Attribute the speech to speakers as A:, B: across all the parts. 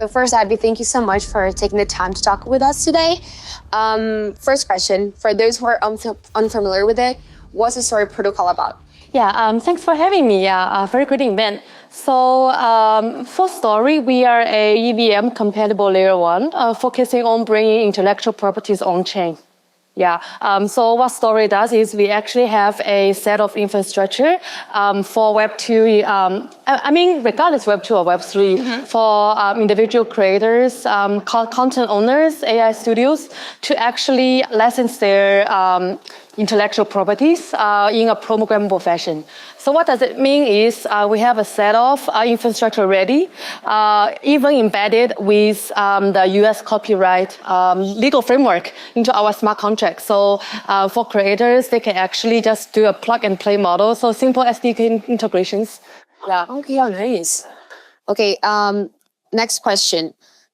A: So first, Abby, thank you so much for taking the time to talk with us today. First question, for those who are unfamiliar with it, what's the Story protocol about?
B: Yeah, thanks for having me. Yeah, very great event. So for Story, we are a EVM compatible layer 1, focusing on bringing intellectual properties on-chain. Yeah, so what Story does is we actually have a set of infrastructure for Web2, regardless Web2 or Web3, for individual creators, content owners, AI studios, to actually license their intellectual properties in a programmable fashion. So what does it mean is we have a set of infrastructure ready, even embedded with the US copyright legal framework into our smart contract. So for creators, they can actually just do a plug and play model. So simple SDK integrations.
A: Yeah. Okay, nice. Okay, next question.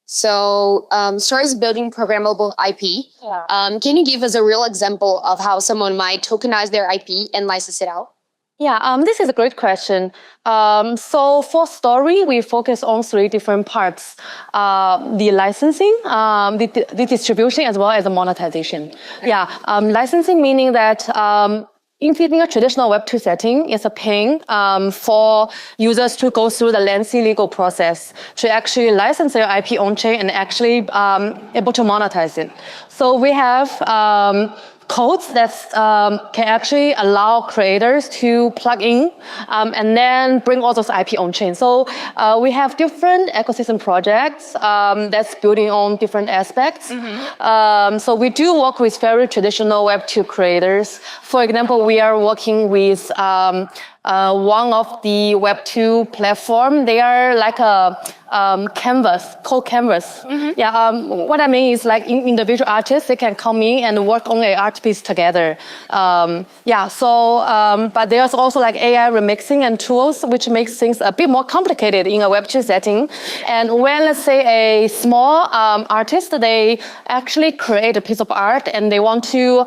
A: So Story is building programmable IP. Yeah. Can you give us a real example of how someone might tokenize their IP and license it out?
B: Yeah, this is a great question. So for Story, we focus on 3 different parts. The licensing, the distribution, as well as the monetization. Yeah, licensing meaning that in a traditional Web2 setting, it's a pain for users to go through the lengthy legal process to actually license their IP on-chain and actually able to monetize it. So we have codes that can actually allow creators to plug in and then bring all those IP on-chain. So we have different ecosystem projects that's building on different aspects. So we do work with very traditional Web2 creators. For example, we are working with one of the Web2 platform. They are like a canvas, code canvas. Yeah, what I mean is like individual artists, they can come in and work on an art piece together. But there's also like AI remixing and tools, which makes things a bit more complicated in a Web2 setting. And when, let's say, a small artist, they actually create a piece of art and they want to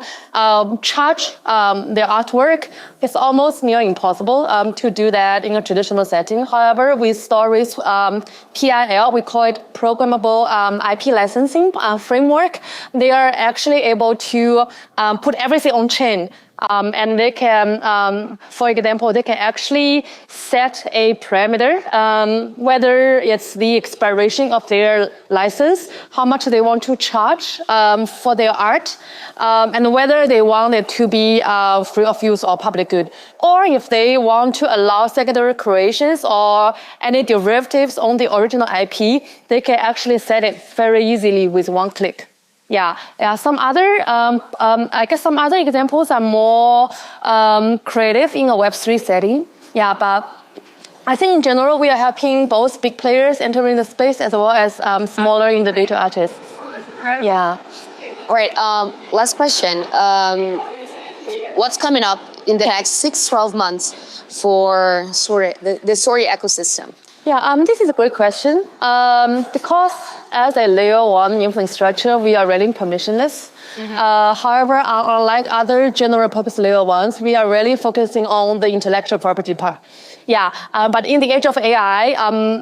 B: charge their artwork, it's almost near impossible to do that in a traditional setting. However, with Story's PIL, we call it Programmable IP Licensing Framework, they are actually able to put everything on chain. And they can, for example, they can actually set a parameter, whether it's the expiration of their license, how much they want to charge for their art, and whether they want it to be free of use or public good. Or if they want to allow secondary creations or any derivatives on the original IP, they can actually set it very easily with one click. Yeah. Some other, I guess some other examples are more creative in a Web3 setting. Yeah, but I think in general we are helping both big players entering the space as well as smaller individual artists. Yeah.
A: All right. Last question. What's coming up in the next 6-12 months for Story, the Story ecosystem?
B: Yeah, this is a great question. Because as a layer 1 infrastructure, we are really permissionless. However, unlike other general purpose layer 1s, we are really focusing on the intellectual property part. Yeah, but in the age of AI,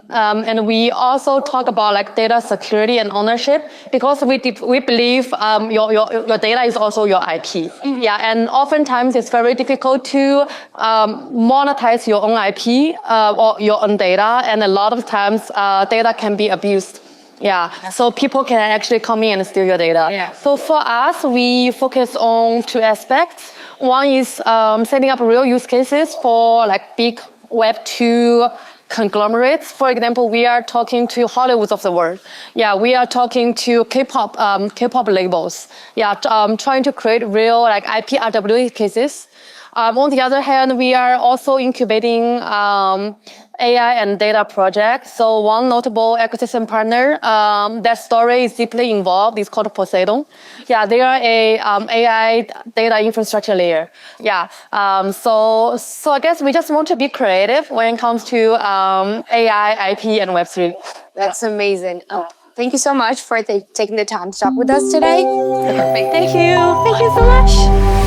B: and we also talk about like data security and ownership, because we believe your data is also your IP. Yeah, and oftentimes it's very difficult to monetize your own IP or your own data, and a lot of times data can be abused. Yeah, so people can actually come in and steal your data. Yeah. So for us, we focus on 2 aspects. One is setting up real use cases for like big Web2 conglomerates. For example, we are talking to Hollywood of the world. Yeah, we are talking to K-pop labels. Yeah, trying to create real like IP RWA cases. On the other hand, we are also incubating AI and data projects. So one notable ecosystem partner that Story is deeply involved is called Poseidon. Yeah, they are a AI data infrastructure layer. Yeah, so I guess we just want to be creative when it comes to AI, IP, and Web3.
A: That's amazing. Thank you so much for taking the time to talk with us today.
B: Perfect. Thank you. Thank you so much.